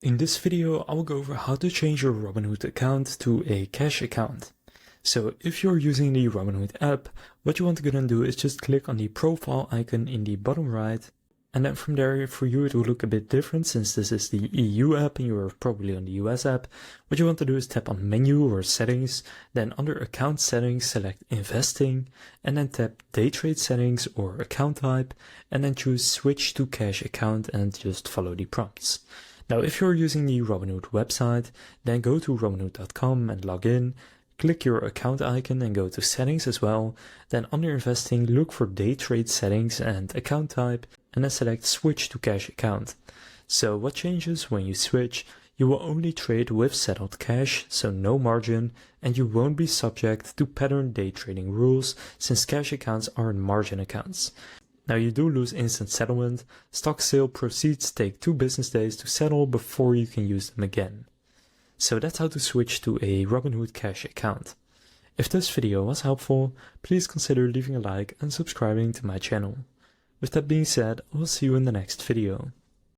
In this video, I will go over how to change your Robinhood account to a cash account. So if you're using the Robinhood app, what you want to go and do is just click on the profile icon in the bottom right. And then from there, for you, it will look a bit different since this is the EU app and you're probably on the US app. What you want to do is tap on menu or settings, then under account settings, select investing, and then tap day trade settings or account type, and then choose switch to cash account and just follow the prompts. Now, if you're using the Robinhood website, then go to robinhood.com and log in, click your account icon and go to settings as well. Then under investing, look for day trade settings and account type, and then select switch to cash account. So what changes when you switch? You will only trade with settled cash, so no margin, and you won't be subject to pattern day trading rules since cash accounts aren't margin accounts. Now you do lose instant settlement. Stock sale proceeds take 2 business days to settle before you can use them again. So that's how to switch to a Robinhood cash account. If this video was helpful, please consider leaving a like and subscribing to my channel. With that being said, I will see you in the next video.